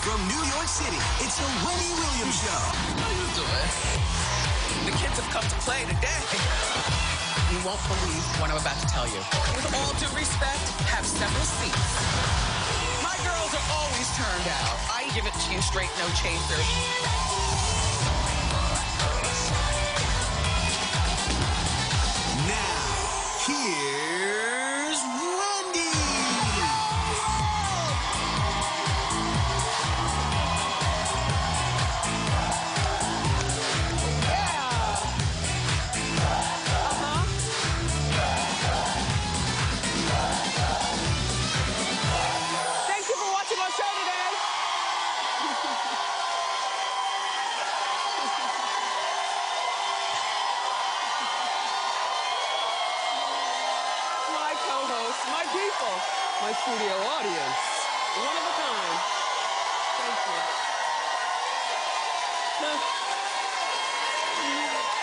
From New York City, it's the Wendy Williams Show. How you doing? The kids have come to play today. You won't believe what I'm about to tell you. With all due respect, have several seats. My girls are always turned out. I give it to you straight, no chaser. Now, here's Wendy. Thank you for watching our show today. My co-hosts, my people, my studio audience. One of a kind. Thank you.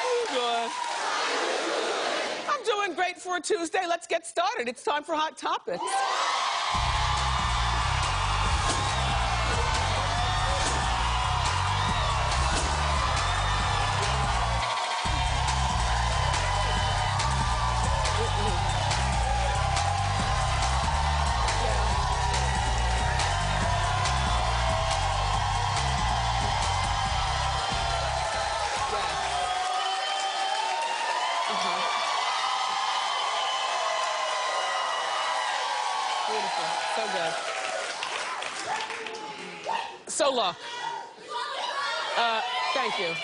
Oh, God. I'm doing great for a Tuesday. Let's get started. It's time for Hot Topics. Beautiful. So good. So look, thank you.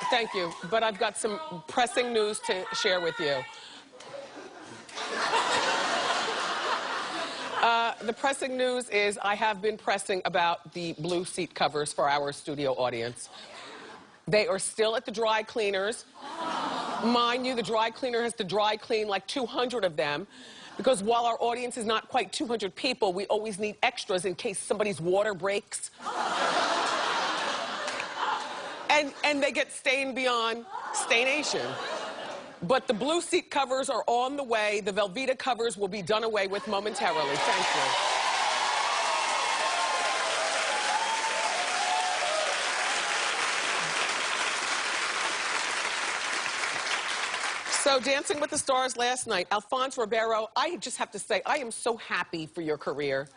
Thank you. But I've got some pressing news to share with you. The pressing news is I have been pressing about the blue seat covers for our studio audience. They are still at the dry cleaners. Mind you, the dry cleaner has to dry clean like 200 of them. Because while our audience is not quite 200 people, we always need extras in case somebody's water breaks. And they get stained beyond staination. But the blue seat covers are on the way. The Velveeta covers will be done away with momentarily. Thank you. So, Dancing with the Stars last night, Alfonso Ribeiro, I just have to say, I am so happy for your career.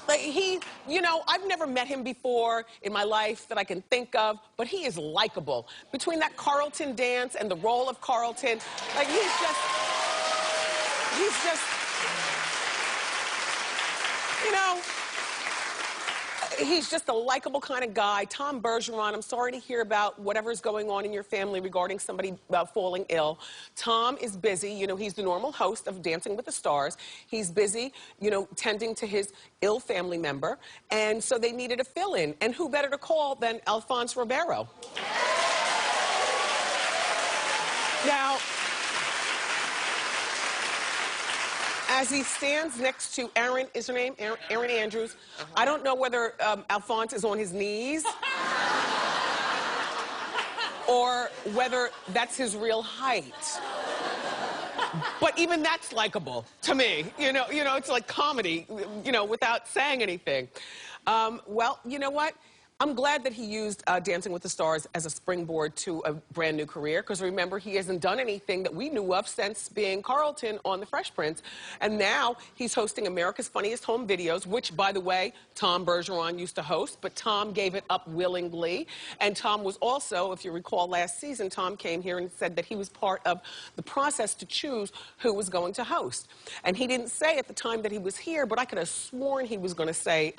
Like, I've never met him before in my life that I can think of, but he is likable. Between that Carlton dance and the role of Carlton, like, he's just, he's just a likable kind of guy. Tom Bergeron, I'm sorry to hear about whatever's going on in your family regarding somebody falling ill. Tom is busy. He's the normal host of Dancing with the Stars. He's busy, tending to his ill family member. And so they needed a fill-in. And who better to call than Alfonso Ribeiro? Now, as he stands next to Aaron, is her name? Aaron Andrews. I don't know whether Alphonse is on his knees or whether that's his real height. But even that's likable to me. It's like comedy, without saying anything. Well, you know what? I'm glad that he used Dancing with the Stars as a springboard to a brand new career, because remember, he hasn't done anything that we knew of since being Carlton on The Fresh Prince. And now he's hosting America's Funniest Home Videos, which, by the way, Tom Bergeron used to host, but Tom gave it up willingly. And Tom was also, if you recall last season, Tom came here and said that he was part of the process to choose who was going to host. And he didn't say at the time that he was here, but I could have sworn he was going to say,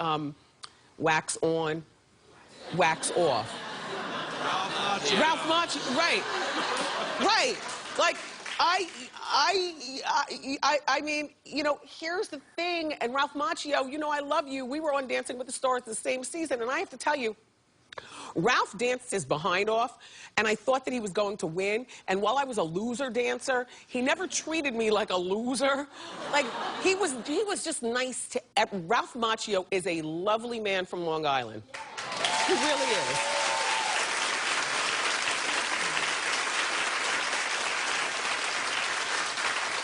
wax on, wax off. Ralph Macchio, right. Right. Like, I mean, here's the thing, and Ralph Macchio, I love you. We were on Dancing with the Stars the same season, and I have to tell you, Ralph danced his behind off, and I thought that he was going to win. And while I was a loser dancer, he never treated me like a loser. Like, he was just nice to... Ralph Macchio is a lovely man from Long Island. He really is.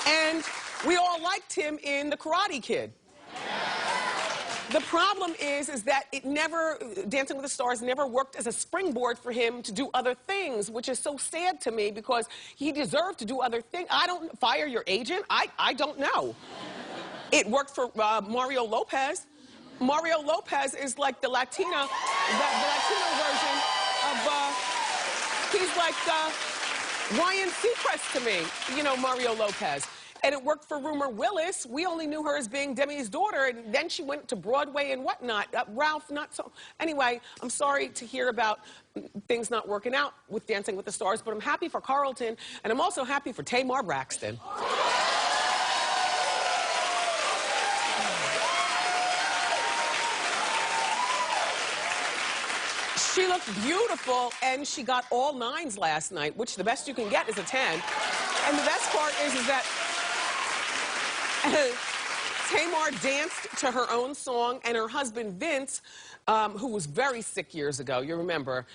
And we all liked him in The Karate Kid. The problem is that it never, Dancing with the Stars never worked as a springboard for him to do other things, which is so sad to me because he deserved to do other things. I don't fire your agent. I don't know. It worked for Mario Lopez. Mario Lopez is like the Latino version of, he's like Ryan Seacrest to me, you know, Mario Lopez. And it worked for Rumor Willis. We only knew her as being Demi's daughter, and then she went to Broadway and whatnot. Ralph, not so. Anyway, I'm sorry to hear about things not working out with Dancing with the Stars, but I'm happy for Carlton, and I'm also happy for Tamar Braxton. She looked beautiful, and she got all 9s last night, which the best you can get is a 10. And the best part is that Tamar danced to her own song, and her husband, Vince, who was very sick years ago, you remember,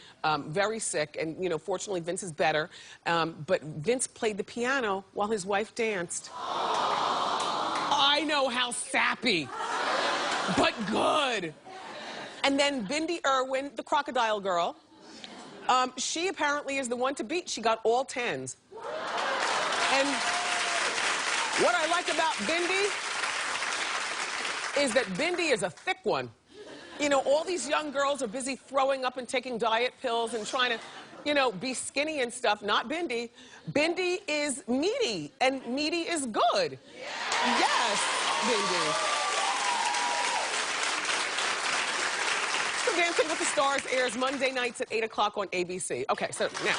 very sick, and, you know, fortunately, Vince is better, but Vince played the piano while his wife danced. I know how sappy, but good. And then Bindi Irwin, the crocodile girl, she apparently is the one to beat. She got all 10s. And what I like about Bindi is that Bindi is a thick one. You know, all these young girls are busy throwing up and taking diet pills and trying to, you know, be skinny and stuff. Not Bindi. Bindi is meaty, and meaty is good. Yeah. Yes, Bindi. So Dancing with the Stars airs Monday nights at 8 o'clock on ABC. Okay, so now.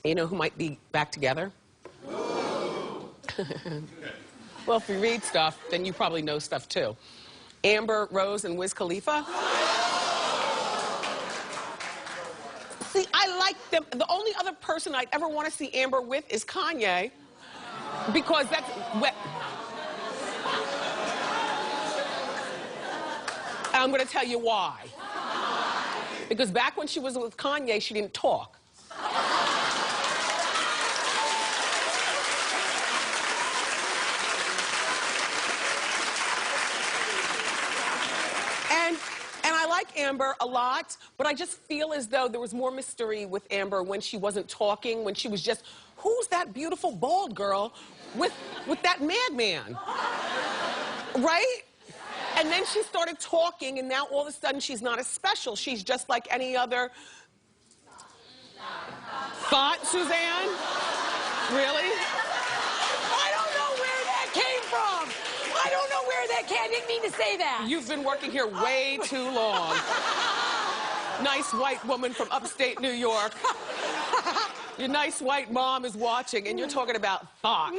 You know who might be back together? Well, if you read stuff, then you probably know stuff too. Amber Rose and Wiz Khalifa. See, I like them. The only other person I'd ever want to see Amber with is Kanye, because that's wet. I'm going to tell you why. Because back when she was with Kanye, she didn't talk. And I like Amber a lot, but I just feel as though there was more mystery with Amber when she wasn't talking, when she was just, who's that beautiful bald girl with that madman? Right? And then she started talking, and now all of a sudden she's not as special. She's just like any other. Thought, Suzanne? Really? I don't know where that came from. I don't know where that came. I didn't mean to say that. You've been working here way too long. Nice white woman from upstate New York. Your nice white mom is watching, and you're talking about thought.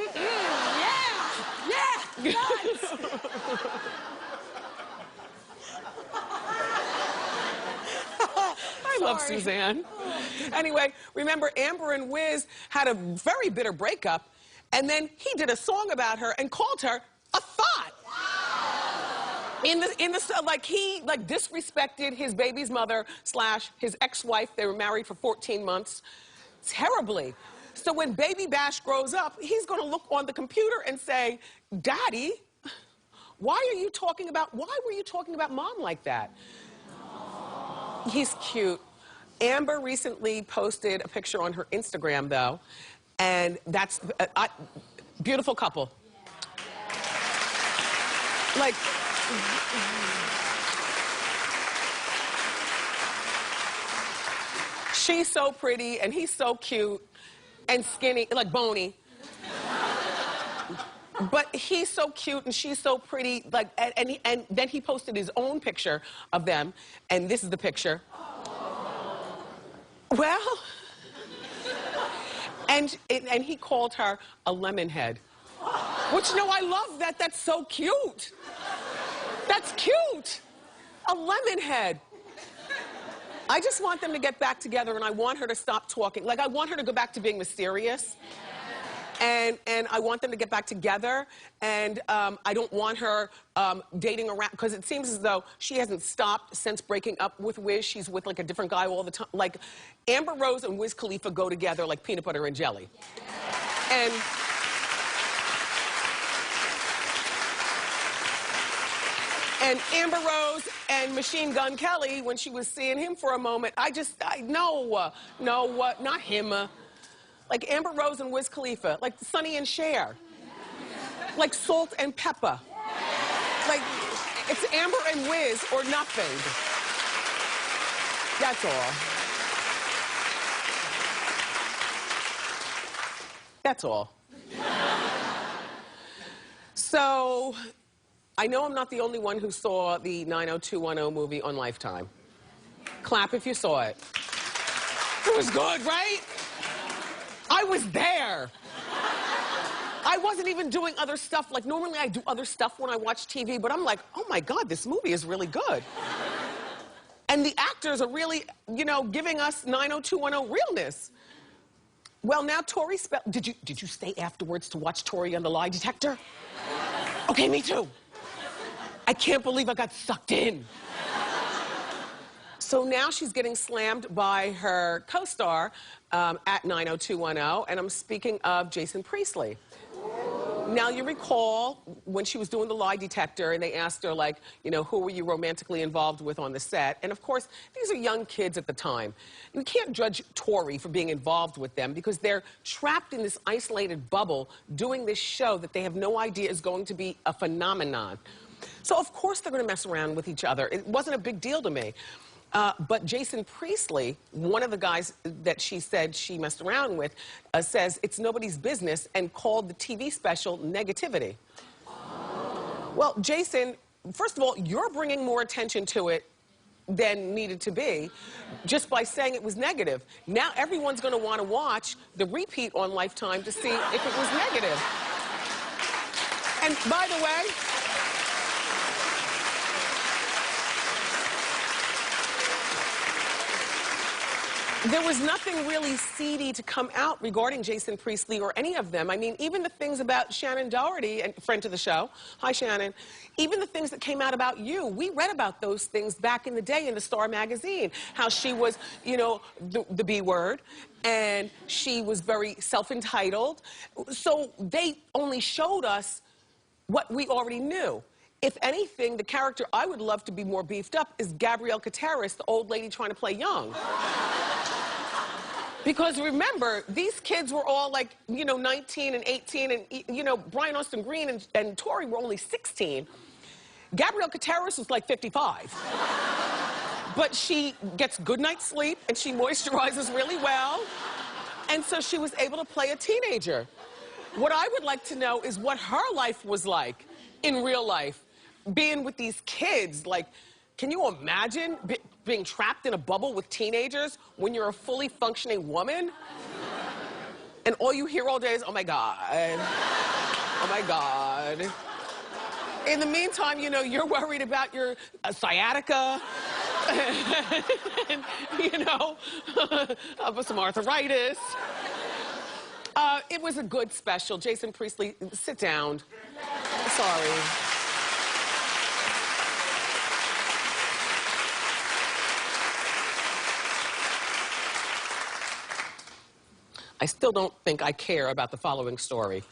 Yeah, thoughts. I love Suzanne. Anyway, remember Amber and Wiz had a very bitter breakup, and then he did a song about her and called her a thought. He disrespected his baby's mother / his ex-wife. They were married for 14 months. Terribly. So when Baby Bash grows up, he's going to look on the computer and say, Daddy, why were you talking about Mom like that? He's cute. Amber recently posted a picture on her Instagram, though, and that's beautiful couple. Like, she's so pretty, and he's so cute and skinny, like bony. But he's so cute and she's so pretty, like, and then he posted his own picture of them, and this is the picture. Well, and he called her a lemon head, which, you know, I love that. That's so cute. That's cute. A lemon head. I just want them to get back together, and I want her to stop talking. Like, I want her to go back to being mysterious. And I want them to get back together, and I don't want her dating around, because it seems as though she hasn't stopped since breaking up with Wiz. She's with like a different guy all the time. Like Amber Rose and Wiz Khalifa go together like peanut butter and jelly. And Amber Rose and Machine Gun Kelly, when she was seeing him for a moment, no, not him. Like Amber Rose and Wiz Khalifa, like Sonny and Cher, like Salt and Pepper. Like, it's Amber and Wiz or nothing. That's all. That's all. So, I know I'm not the only one who saw the 90210 movie on Lifetime. Clap if you saw it. It was good, right? I was there. I wasn't even doing other stuff. Like, normally I do other stuff when I watch TV, but I'm like, oh my God, this movie is really good. And the actors are really, you know, giving us 90210 realness. Well, now Tori did you stay afterwards to watch Tori on the lie detector? Okay, me too. I can't believe I got sucked in. So now she's getting slammed by her co-star at 90210, and I'm speaking of Jason Priestley. Now, you recall when she was doing the lie detector and they asked her, like, you know, who were you romantically involved with on the set? And of course, these are young kids at the time. You can't judge Tori for being involved with them because they're trapped in this isolated bubble doing this show that they have no idea is going to be a phenomenon. So of course they're going to mess around with each other. It wasn't a big deal to me. But Jason Priestley, one of the guys that she said she messed around with, says it's nobody's business and called the TV special negativity. Well, Jason, first of all, you're bringing more attention to it than needed to be just by saying it was negative. Now everyone's going to want to watch the repeat on Lifetime to see if it was negative. And by the way, there was nothing really seedy to come out regarding Jason Priestley or any of them. I mean, even the things about Shannon Doherty, and friend to the show, hi Shannon, even the things that came out about you, we read about those things back in the day in the Star magazine, how she was, you know, the B word, and she was very self-entitled. So they only showed us what we already knew. If anything, the character I would love to be more beefed up is Gabrielle Kateris, the old lady trying to play young. Because remember, these kids were all like, you know, 19 and 18, and, you know, Brian Austin Green and Tori were only 16. Gabrielle Kateris was like 55. But she gets good night's sleep, and she moisturizes really well. And so she was able to play a teenager. What I would like to know is what her life was like in real life, being with these kids. Like, can you imagine being trapped in a bubble with teenagers when you're a fully functioning woman? And all you hear all day is, oh my God, oh my God. In the meantime, you know, you're worried about your sciatica, and, you know, some arthritis. It was a good special. Jason Priestley, sit down. Sorry. I still don't think I care about the following story.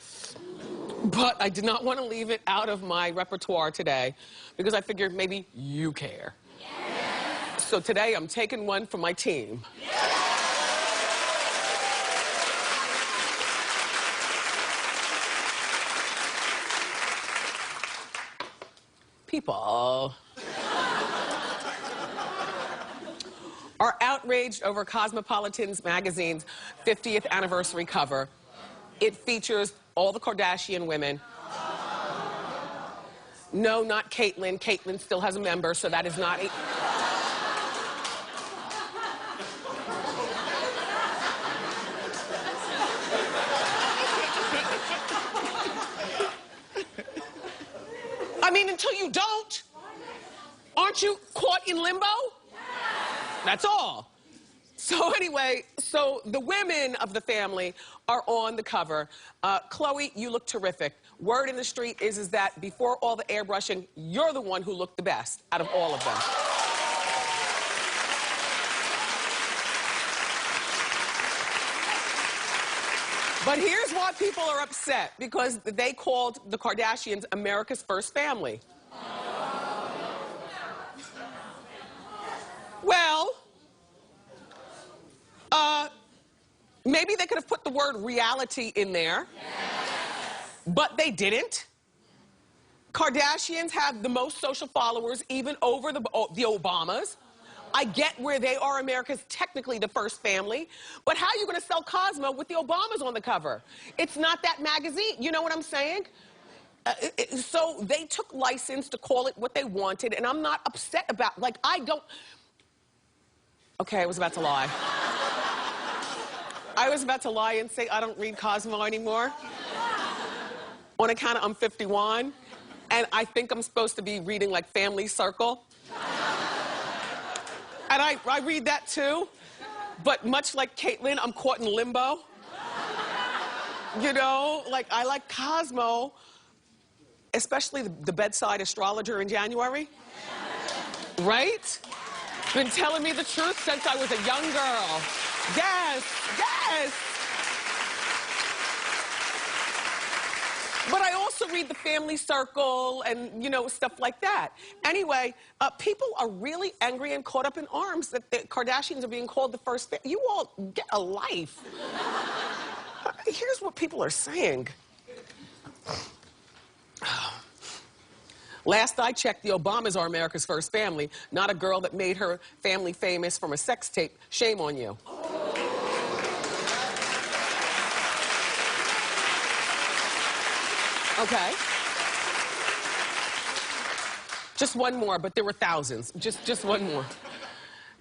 But I did not want to leave it out of my repertoire today because I figured maybe you care. Yeah. So today I'm taking one for my team. Yeah. People are outraged over Cosmopolitan's magazine's 50th anniversary cover. It features all the Kardashian women. No, not Caitlyn. Caitlyn still has a member, so that is not a... I mean, until you don't, aren't you caught in limbo? That's all. So anyway, so the women of the family are on the cover. Chloe, you look terrific. Word in the street is that before all the airbrushing, you're the one who looked the best out of all of them. But here's why people are upset, because they called the Kardashians America's first family. Well, maybe they could have put the word reality in there, but they didn't. Kardashians have the most social followers, even over the Obamas. I get where they are America's technically the first family, but how are you going to sell Cosmo with the Obamas on the cover? It's not that magazine. You know what I'm saying? So they took license to call it what they wanted, and I'm not upset about, like, I don't. Okay, I was about to lie. I was about to lie and say I don't read Cosmo anymore. On account of I'm 51, and I think I'm supposed to be reading like Family Circle. And I read that too, but much like Caitlyn, I'm caught in limbo. You know, like I like Cosmo, especially the bedside astrologer in January. Right? Been telling me the truth since I was a young girl. Yes, yes. But I also read the Family Circle and, you know, stuff like that. Anyway, people are really angry and caught up in arms that the Kardashians are being called the first family. You all get a life. Here's what people are saying. Last I checked, the Obamas are America's first family, not a girl that made her family famous from a sex tape. Shame on you. Okay. Just one more, but there were thousands. Just one more.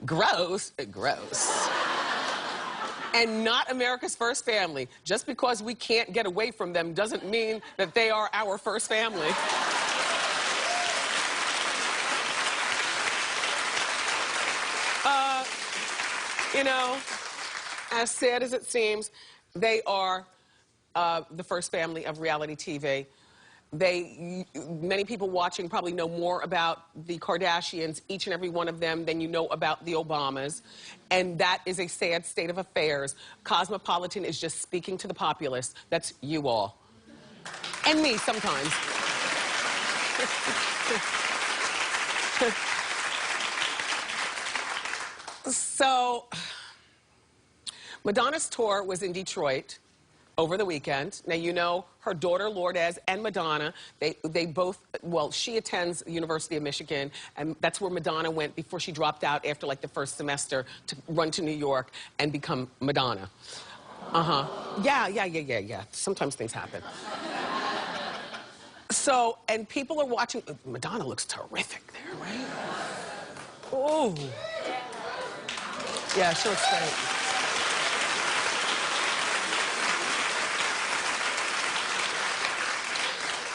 Gross, gross. And not America's first family. Just because we can't get away from them doesn't mean that they are our first family. You know, as sad as it seems, they are the first family of reality TV. Many people watching probably know more about the Kardashians, each and every one of them, than you know about the Obamas. And that is a sad state of affairs. Cosmopolitan is just speaking to the populace. That's you all. And me sometimes. So, Madonna's tour was in Detroit over the weekend. Now, you know, her daughter Lourdes and Madonna, they both, well, she attends the University of Michigan, and that's where Madonna went before she dropped out after like the first semester to run to New York and become Madonna. Yeah. Sometimes things happen. So, and people are watching. Madonna looks terrific there, right? Oh. Yeah, she looks great.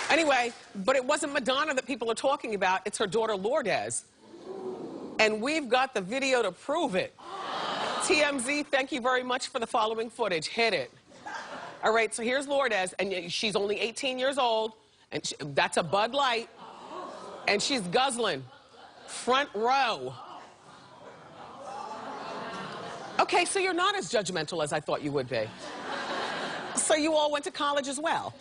Anyway, but it wasn't Madonna that people are talking about. It's her daughter Lourdes. And we've got the video to prove it. TMZ, thank you very much for the following footage. Hit it. All right, so here's Lourdes, and she's only 18 years old, and that's a Bud Light, and she's guzzling. Front row. Okay, so you're not as judgmental as I thought you would be. So you all went to college as well.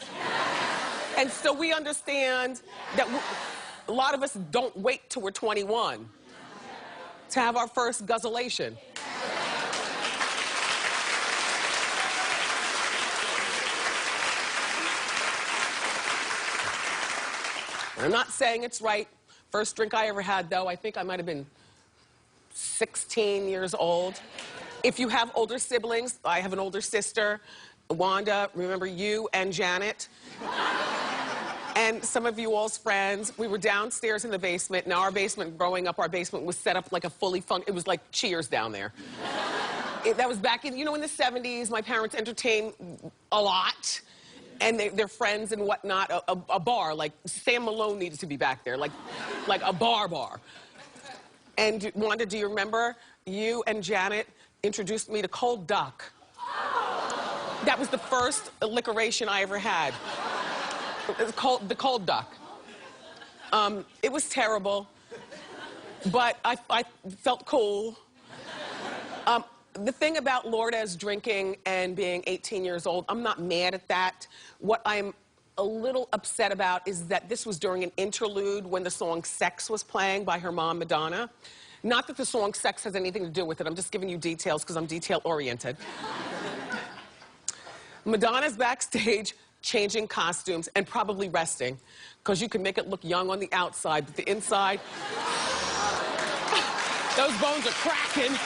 And so we understand that a lot of us don't wait till we're 21 to have our first guzzlation. I'm not saying it's right. First drink I ever had, though, I think I might have been 16 years old. If you have older siblings, I have an older sister, Wanda, remember you and Janet? And some of you all's friends. We were downstairs in the basement. Now, our basement, growing up, our basement was set up like a fully it was like Cheers down there. That was back in, you know, in the 70s. My parents entertained a lot. And their friends and whatnot, a bar, like Sam Malone needed to be back there, like a bar. And Wanda, do you remember you and Janet introduced me to cold duck. That was the first liquoration I ever had. It was the cold duck. It was terrible, but I felt cool. The thing about Lourdes drinking and being 18 years old, I'm not mad at that. What I'm a little upset about is that this was during an interlude when the song Sex was playing by her mom, Madonna. Not that the song Sex has anything to do with it. I'm just giving you details because I'm detail-oriented. Madonna's backstage changing costumes and probably resting because you can make it look young on the outside, but the inside, those bones are cracking.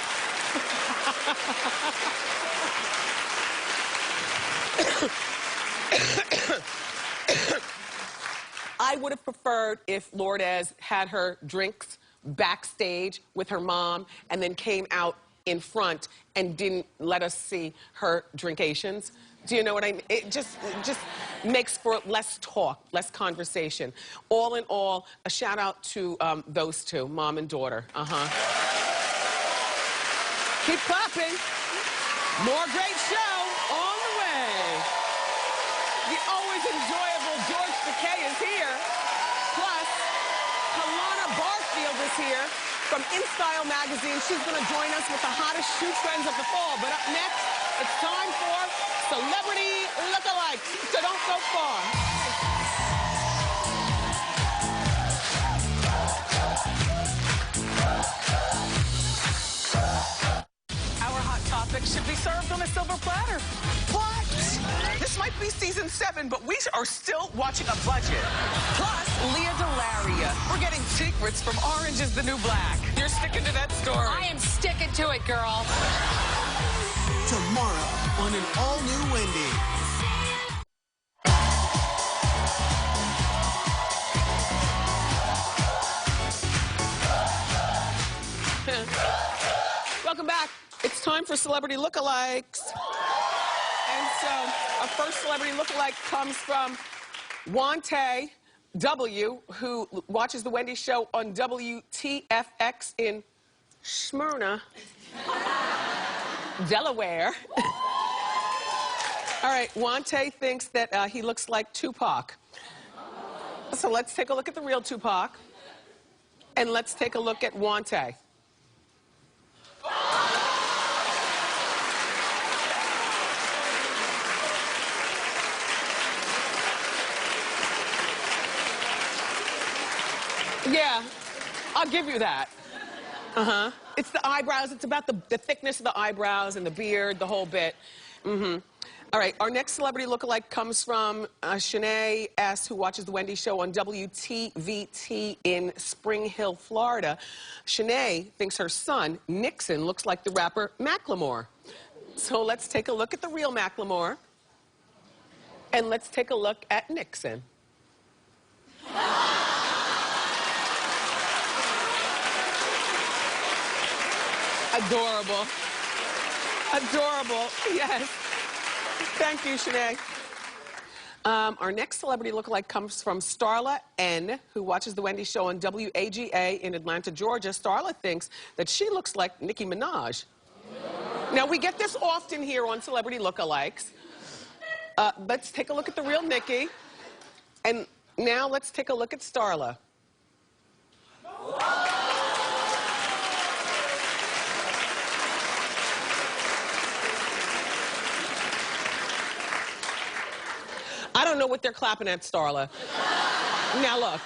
I would have preferred if Lourdes had her drinks backstage with her mom and then came out in front and didn't let us see her drinkations. Do you know what I mean? It just makes for less talk, less conversation. All in all, a shout out to those two, mom and daughter. Keep clapping. More great show on the way. The always enjoyable George Takei is here. Plus, Kalana Barfield is here from InStyle magazine. She's going to join us with the hottest shoe trends of the fall. But up next, it's time for Celebrity Lookalikes. So don't go far. Should be served on a silver platter. What? This might be season 7, but we are still watching a budget. Plus, Leah Delaria. We're getting secrets from Orange is the New Black. You're sticking to that story. I am sticking to it, girl. Tomorrow on an all-new Wendy. Welcome back. It's time for Celebrity Lookalikes. And so, our first Celebrity Lookalike comes from Wante W., who watches The Wendy Show on WTFX in Smyrna, Delaware. All right, Wante thinks that he looks like Tupac. So let's take a look at the real Tupac. And let's take a look at Wante. Yeah, I'll give you that. It's the eyebrows. It's about the thickness of the eyebrows and the beard, the whole bit. All right, our next celebrity lookalike comes from Shanae S., who watches The Wendy Show on WTVT in Spring Hill, Florida. Shanae thinks her son, Nixon, looks like the rapper Macklemore. So let's take a look at the real Macklemore. And let's take a look at Nixon. Adorable. Adorable, yes. Thank you, Shanae. Our next celebrity lookalike comes from Starla N., who watches The Wendy Show on WAGA in Atlanta, Georgia. Starla thinks that she looks like Nicki Minaj. Now, we get this often here on Celebrity Lookalikes. Let's take a look at the real Nicki. And now let's take a look at Starla. I don't know what they're clapping at, Starla. Now look,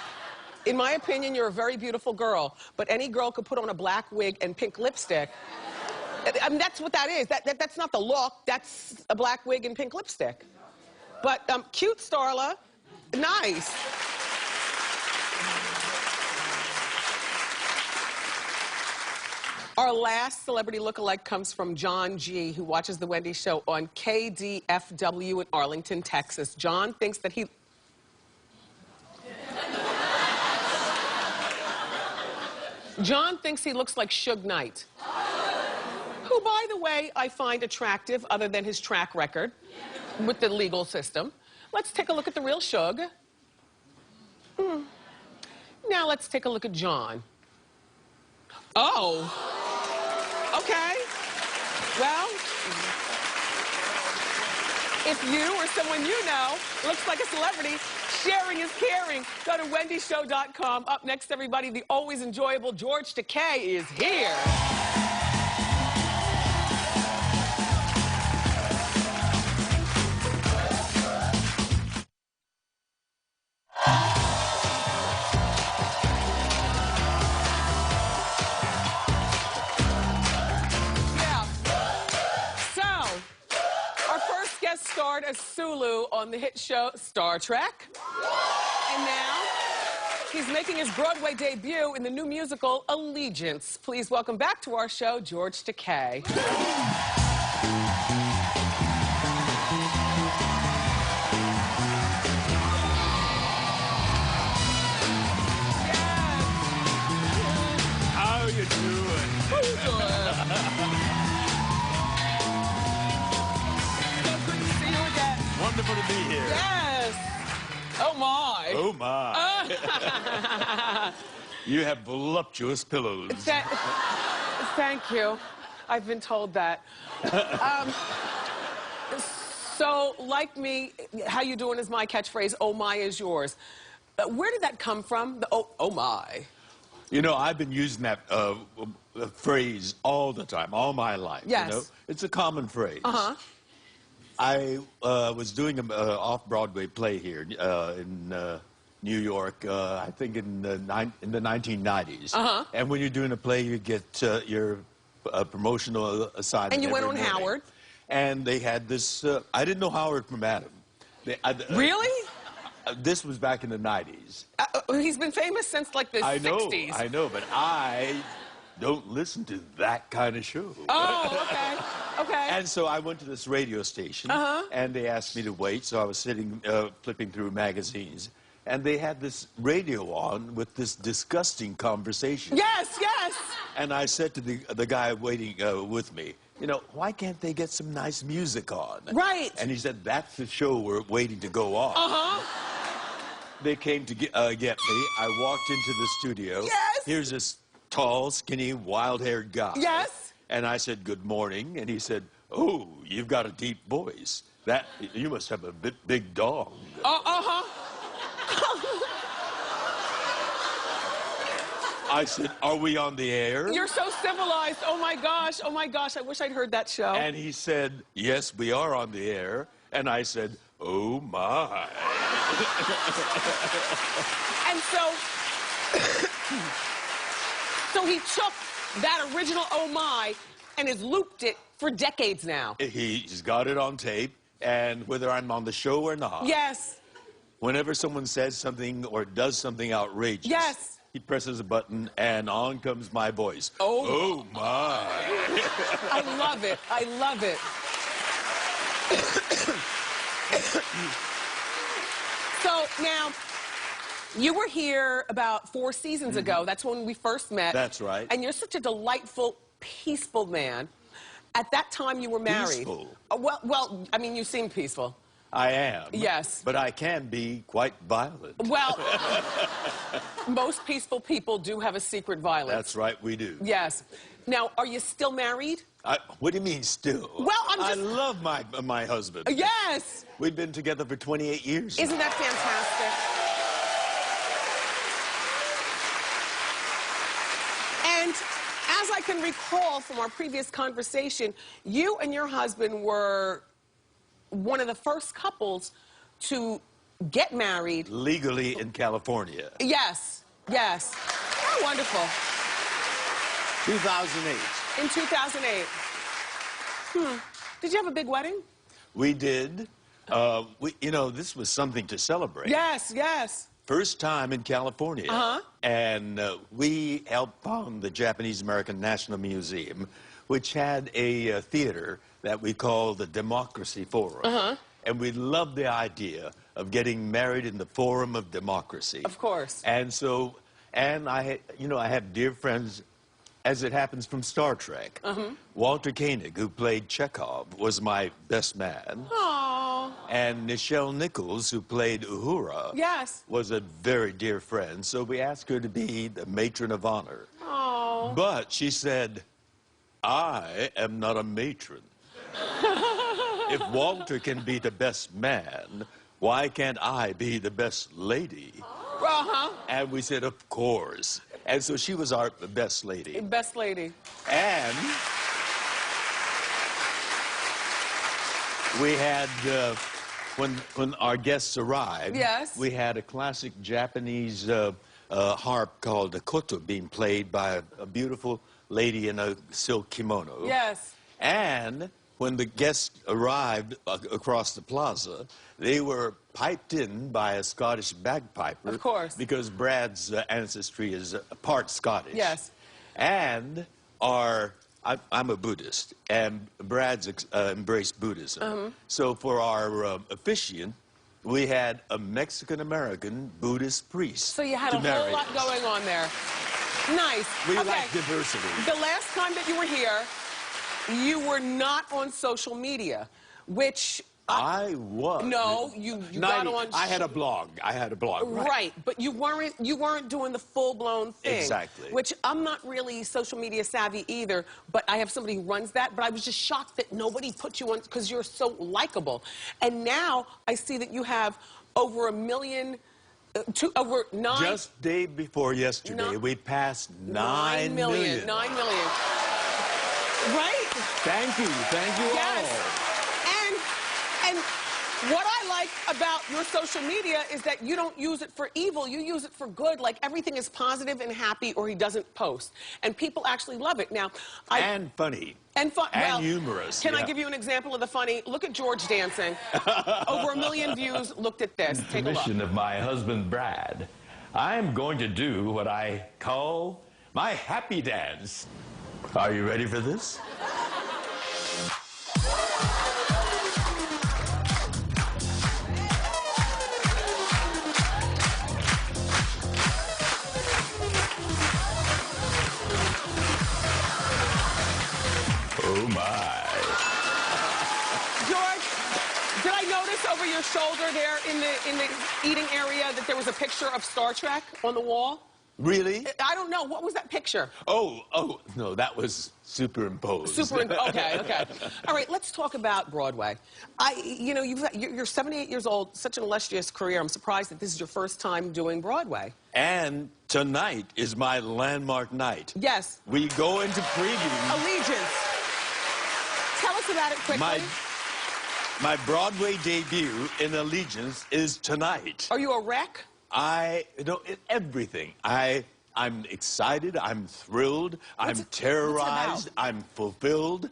in my opinion, you're a very beautiful girl, but any girl could put on a black wig and pink lipstick. I mean, that's what that is. That's not the look. That's a black wig and pink lipstick. But cute, Starla. Nice. Our last celebrity lookalike comes from John G., who watches The Wendy Show on KDFW in Arlington, Texas. John thinks that he... John thinks he looks like Suge Knight, who, by the way, I find attractive other than his track record with the legal system. Let's take a look at the real Suge. Now let's take a look at John. Oh. Okay. Well, if you or someone you know looks like a celebrity, sharing is caring. Go to wendyshow.com. Up next, everybody, the always enjoyable George Takei is here. Starred as Sulu on the hit show Star Trek. And now he's making his Broadway debut in the new musical Allegiance. Please welcome back to our show, George Takei. How you doing? How you doing? Wonderful to be here. Yes. Oh, my. Oh, my. You have voluptuous pillows. Thank you. I've been told that. So, like me, how you doing is my catchphrase, oh, my is yours. Where did that come from? The oh, my. You know, I've been using that phrase all the time, all my life. Yes. You know? It's a common phrase. Uh-huh. I was doing an off-Broadway play here in New York, I think in the 1990s. Uh-huh. And when you're doing a play, you get your promotional assignment. And you went every on morning. Howard. And they had this, I didn't know Howard from Adam. Really? This was back in the 90s. He's been famous since like the 60s. I know, but I don't listen to that kind of show. Oh, okay. Okay. And so I went to this radio station, and they asked me to wait, so I was sitting, flipping through magazines, and they had this radio on with this disgusting conversation. Yes, yes. And I said to the guy waiting with me, you know, why can't they get some nice music on? Right. And he said, that's the show we're waiting to go on. Uh-huh. They came to get me. I walked into the studio. Yes. Here's this tall, skinny, wild-haired guy. Yes. And I said, good morning. And he said, oh, you've got a deep voice. You must have a big dog. Uh-huh. I said, are we on the air? You're so civilized. Oh, my gosh. Oh, my gosh. I wish I'd heard that show. And he said, yes, we are on the air. And I said, oh, my. And so he took that original oh, my and has looped it for decades now. He's got it on tape. And whether I'm on the show or not, Yes. whenever someone says something or does something outrageous, Yes. he presses a button, and on comes my voice. Oh. Oh, my. I love it. I love it. So now, you were here about 4 seasons ago. That's when we first met. That's right. And you're such a delightful, peaceful man. At that time, you were married. Peaceful? Well, I mean, you seem peaceful. I am. Yes. But I can be quite violent. Well, most peaceful people do have a secret violence. That's right, we do. Yes. Now, are you still married? What do you mean, still? Well, I'm just... I love my husband. Yes. We've been together for 28 years Isn't now. that fantastic? And as I can recall from our previous conversation, you and your husband were one of the first couples to get married. Legally in California. Yes, yes. How wonderful. 2008. In 2008. Did you have a big wedding? We did. You know, this was something to celebrate. Yes, yes. First time in California. And we helped found the Japanese American National Museum, which had a theater that we call the Democracy Forum. And we loved the idea of getting married in the Forum of Democracy. Of course. And so, and I have dear friends, as it happens, from Star Trek. Walter Koenig, who played Chekhov, was my best man. Aww. And Nichelle Nichols, who played Uhura, Yes. was a very dear friend. So we asked her to be the matron of honor. Aww. But she said, I am not a matron. If Walter can be the best man, why can't I be the best lady? Uh-huh. And we said, of course. And so she was our best lady. Best lady. And we had, when our guests arrived, yes, we had a classic Japanese harp called the koto being played by a beautiful lady in a silk kimono. Yes. And when the guests arrived across the plaza, they were piped in by a Scottish bagpiper. Of course. Because Brad's ancestry is part Scottish. Yes. And I'm a Buddhist, and Brad's embraced Buddhism. So for our officiant, we had a Mexican-American Buddhist priest. So you had a whole lot going on there. Nice. We okay. like diversity. The last time that you were here, you were not on social media, which... I was. No, you got on... I had a blog. Right, but you weren't doing the full-blown thing. Exactly. Which I'm not really social media savvy either, but I have somebody who runs that, but I was just shocked that nobody put you on because you're so likable. And now I see that you have over 1 million... over 9... Just day before yesterday, we passed 9 million. 9 million. Right? Thank you Yes. all. And what I like about your social media is that you don't use it for evil, you use it for good. Like everything is positive and happy, or he doesn't post. And people actually love it. Now, And funny. And fun. And Well, humorous. Can I give you an example of the funny? Look at George dancing. Over 1 million views looked at this. Take a look. Permission of my husband, Brad, I'm going to do what I call my happy dance. Are you ready for this? Oh, my. George, did I notice over your shoulder there in the eating area that there was a picture of Star Trek on the wall? Really? I don't know. What was that picture? Oh, no, that was superimposed. Okay. All right, let's talk about Broadway. You're 78 years old, such an illustrious career. I'm surprised that this is your first time doing Broadway. And tonight is my landmark night. Yes. We go into preview. Allegiance. Tell us about it quickly. My Broadway debut in Allegiance is tonight. Are you a wreck? Everything. I'm excited, I'm thrilled, I'm terrorized, I'm fulfilled.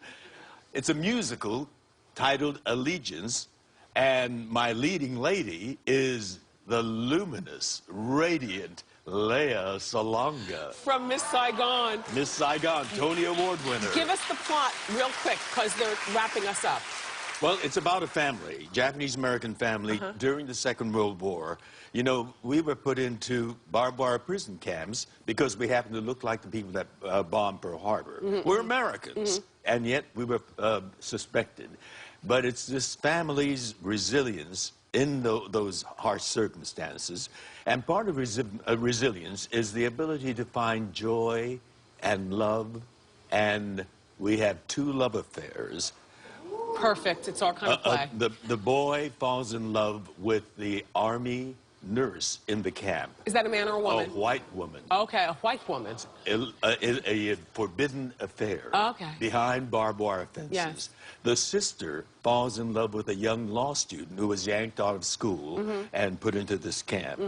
It's a musical titled Allegiance, and my leading lady is the luminous, radiant Lea Salonga. From Miss Saigon. Miss Saigon, Tony Award winner. Give us the plot real quick, because they're wrapping us up. Well, it's about a family, Japanese-American family, during the Second World War. You know, we were put into barbed wire prison camps because we happened to look like the people that bombed Pearl Harbor. We're Americans, and yet we were suspected. But it's this family's resilience in those harsh circumstances. And part of resilience is the ability to find joy and love. And we have 2 love affairs. Perfect. It's our kind of play. The boy falls in love with the Army nurse in the camp. Is that a man or a woman? A white woman. Okay, a white woman. A forbidden affair. Okay. Behind barbed wire fences. Yes. The sister falls in love with a young law student who was yanked out of school and put into this camp.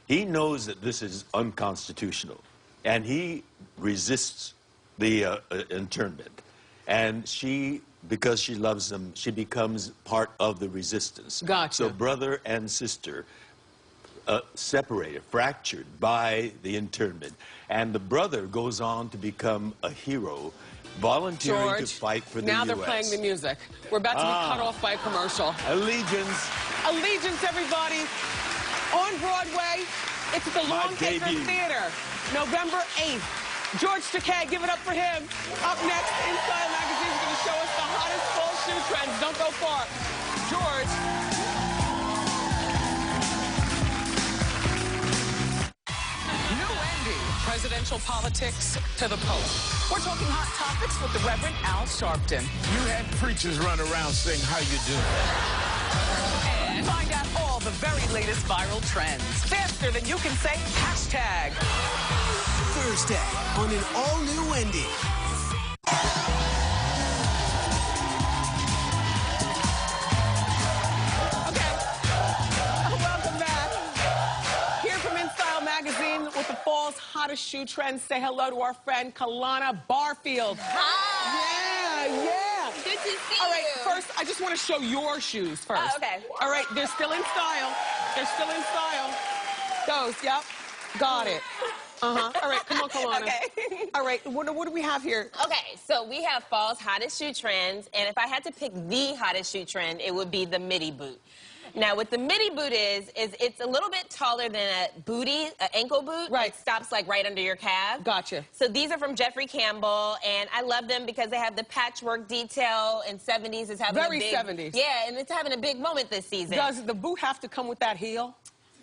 He knows that this is unconstitutional, and he resists the internment. And she, because she loves him, she becomes part of the resistance. Gotcha. So brother and sister separated, fractured by the internment. And the brother goes on to become a hero, volunteering to fight for the now U.S. they're playing the music. We're about to be cut off by a commercial. Allegiance. Allegiance, everybody. On Broadway, it's at the Longacre Theater, November 8th. George Takei, give it up for him. Up next, Inside Magazine is going to show us the hottest fall shoe trends. Don't go far. George. New Wendy, President presidential politics to the Pope. We're talking hot topics with the Reverend Al Sharpton. You had preachers run around saying, "How you doing?" And find out all the very latest viral trends. Faster than you can say hashtag. Thursday on an all-new Wendy. Welcome back. Here from InStyle Magazine with the fall's hottest shoe trends. Say hello to our friend Kalana Barfield. Hi. Yeah. Good to see All right, you. first, I just want to show your shoes first. Oh, okay. All right, they're still in style. They're still in style. Those, yep. Got it. Uh-huh. All right, come on, Kalana. Okay. All right, what do we have here? Okay, so we have fall's hottest shoe trends, and if I had to pick the hottest shoe trend, it would be the midi boot. Now, what the midi boot is it's a little bit taller than a booty, an ankle boot. Right. It stops like right under your calf. Gotcha. So these are from Jeffrey Campbell, and I love them because they have the patchwork detail, and 70s is having Very a big... 70s. Yeah, and it's having a big moment this season. Does the boot have to come with that heel?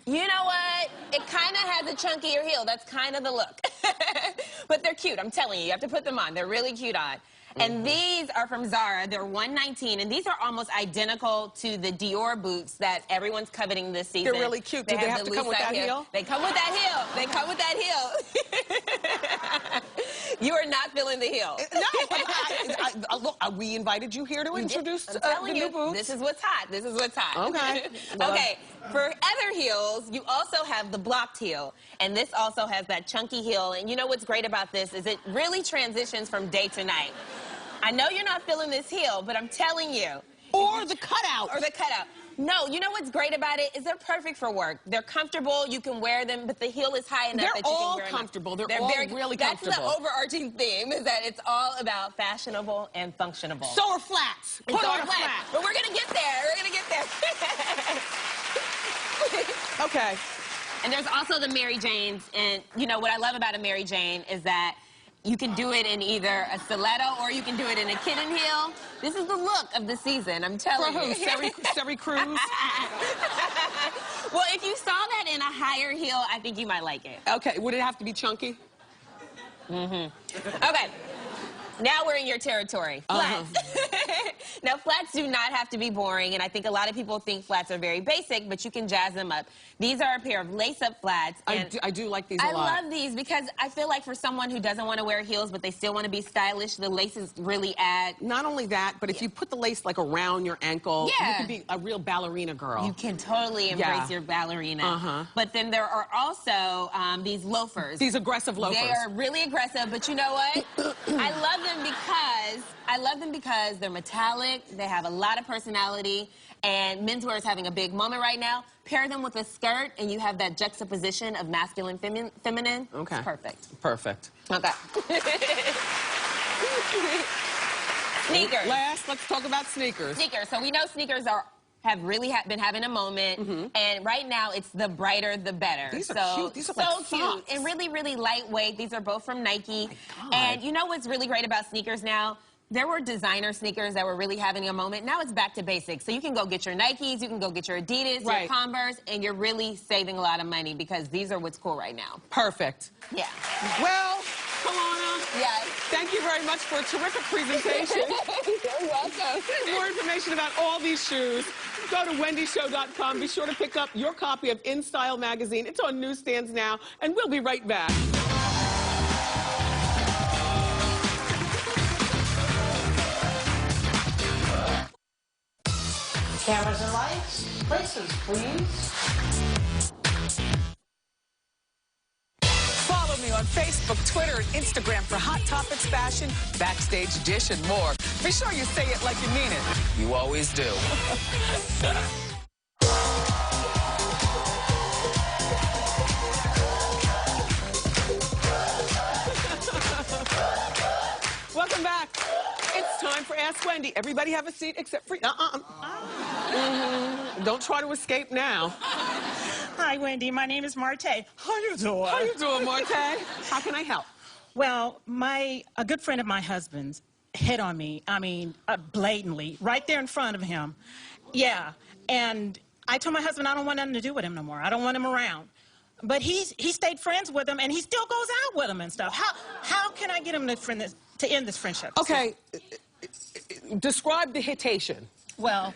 You know what? It kind of has a chunkier heel. That's kind of the look. But they're cute. I'm telling you. You have to put them on. They're really cute on. And these are from Zara. They're $119, and these are almost identical to the Dior boots that everyone's coveting this season. They're really cute. Do they have to come with that heel? They come with that heel. They come with that heel. You are not feeling the heel. No, look, we invited you here to introduce I'm the telling new you, boots. this is what's hot. This is what's hot. Okay. Well, Okay. For other heels, you also have the blocked heel, and this also has that chunky heel. And you know what's great about this is it really transitions from day to night. I know you're not feeling this heel, but I'm telling you. Or the cutout. Or the cutout. No, you know what's great about it is they're perfect for work. They're comfortable, you can wear them, but the heel is high enough that you can wear them. They're all comfortable. They're all really That's comfortable. the overarching theme, is that it's all about fashionable and functionable. So are flats. And Put so on are a flats. flat. But we're gonna get there. We're gonna get there. Okay. And there's also the Mary Janes, and you know what I love about a Mary Jane is that you can do it in either a stiletto or you can do it in a kitten heel. This is the look of the season, I'm telling For who? you. Serie Cruz? Well, if you saw that in a higher heel, I think you might like it. Okay, would it have to be chunky? Okay. Now we're in your territory. Flats. Now, flats do not have to be boring, and I think a lot of people think flats are very basic, but you can jazz them up. These are a pair of lace-up flats. And I do like these a lot. I love these because I feel like for someone who doesn't want to wear heels, but they still want to be stylish, the laces really add. Not only that, but if you put the lace like around your ankle, you Yeah. can be a real ballerina girl. You can totally embrace your ballerina. But then there are also these loafers. These aggressive loafers. They are really aggressive, but you know what? I love them because they're metallic, they have a lot of personality, and menswear is having a big moment right now. Pair them with a skirt, and you have that juxtaposition of masculine, feminine. Okay. It's perfect. Perfect. Okay. Sneakers. Last, let's talk about sneakers. Sneakers. So we know sneakers have really been having a moment, and right now it's the brighter the better. These are so cute. These are so like cute socks. and really, really lightweight. These are both from Nike. Oh my God. And you know what's really great about sneakers now? There were designer sneakers that were really having a moment. Now it's back to basics. So you can go get your Nikes, you can go get your Adidas, your Converse, and you're really saving a lot of money because these are what's cool right now. Perfect. Yeah. Well, Kalana, Yes. thank you very much for a terrific presentation. You're welcome. For more information about all these shoes, go to wendyshow.com. Be sure to pick up your copy of InStyle magazine. It's on newsstands now, and we'll be right back. Cameras and lights, places, please. Follow me on Facebook, Twitter, and Instagram for Hot Topics Fashion, Backstage Dish, and more. Be sure you say it like you mean it. You always do. Welcome back. It's time for Ask Wendy. Everybody have a seat except for... Don't try to escape now. Hi, Wendy. My name is Marte. How you doing? How you doing, Marte? How can I help? Well, a good friend of my husband's hit on me. I mean, blatantly, right there in front of him. Yeah. And I told my husband I don't want nothing to do with him no more. I don't want him around. But he stayed friends with him, and he still goes out with him and stuff. How can I get him to end this friendship? Okay, describe the hitation. Well,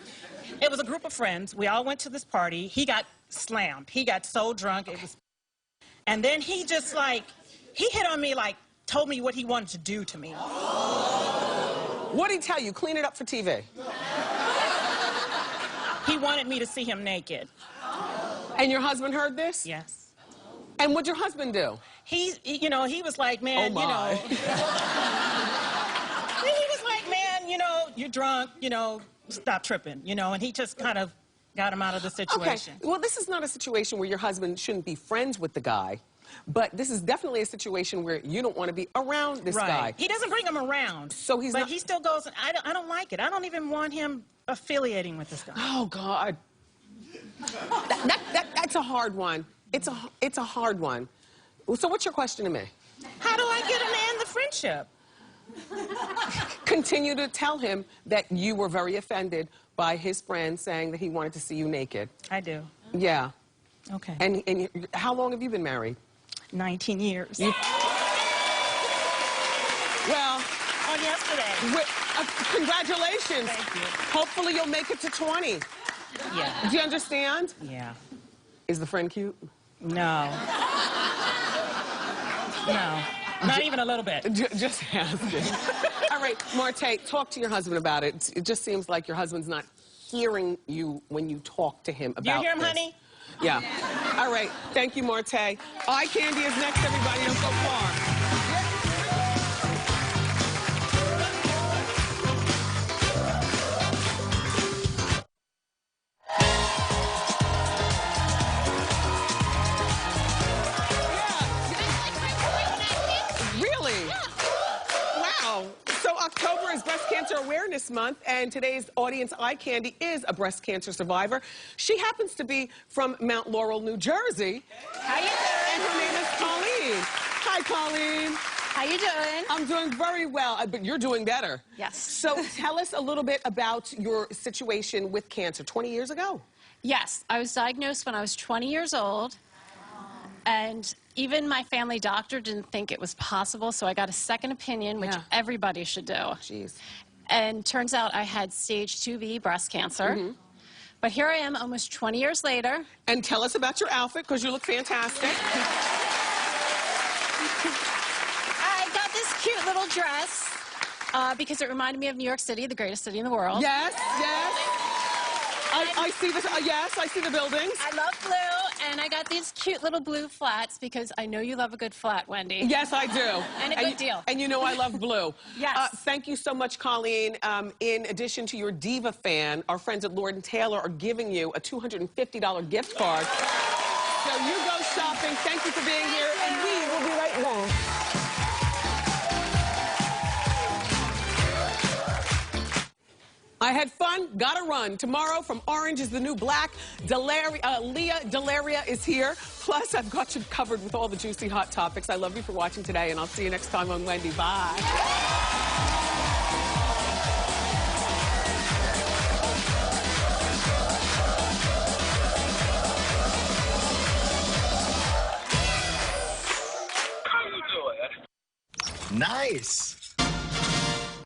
it was a group of friends. We all went to this party. He got slammed. He got so drunk. It was, and then he just like, he hit on me like, told me what he wanted to do to me. What'd he tell you? Clean it up for TV. He wanted me to see him naked. And your husband heard this? Yes. And what'd your husband do? He was like, man, oh my. he was like, man, you're drunk, stop tripping, and he just kind of got him out of the situation. Okay. Well, this is not a situation where your husband shouldn't be friends with the guy, but this is definitely a situation where you don't want to be around this guy. He doesn't bring him around. So he's but he still goes, I don't like it. I don't even want him affiliating with this guy. Oh, God. That's a hard one. It's a hard one. So what's your question to me? How do I get him to end the friendship? Continue to tell him that you were very offended by his friend saying that he wanted to see you naked. I do. Yeah. Okay. And how long have you been married? 19 years. Well, on yesterday. Congratulations. Thank you. Hopefully you'll make it to 20. Yeah. Do you understand? Yeah. Is the friend cute? No. No. Not even a little bit. Just asking. All right, Marte, talk to your husband about it. It just seems like your husband's not hearing you when you talk to him about You hear him, this. honey? Yeah. All right. Thank you, Marte. Eye candy is next, everybody. Don't go far. October is Breast Cancer Awareness Month, and today's audience eye candy is a breast cancer survivor. She happens to be from Mount Laurel, New Jersey. How you doing? And her name is Colleen. Hi, Colleen. How you doing? I'm doing very well, but you're doing better. Yes. So tell us a little bit about your situation with cancer 20 years ago. Yes, I was diagnosed when I was 20 years old, and even my family doctor didn't think it was possible, so I got a second opinion, which everybody should do. Jeez. And turns out I had stage 2B breast cancer. But here I am almost 20 years later. And tell us about your outfit, because you look fantastic. I got this cute little dress because it reminded me of New York City, the greatest city in the world. Yes, yes. I see this. Yes, I see the buildings. I love blue, and I got these cute little blue flats because I know you love a good flat, Wendy. Yes, I do. And a good deal. And you know I love blue. Yes. Thank you so much, Colleen. In addition to your Diva fan, our friends at Lord & Taylor are giving you a $250 gift card. So you go shopping. Thank you for being here, and we will be right back. I had fun, gotta run. Tomorrow, from Orange is the New Black, Leah Delaria is here. Plus, I've got you covered with all the juicy hot topics. I love you for watching today, and I'll see you next time on Wendy. Bye. Nice.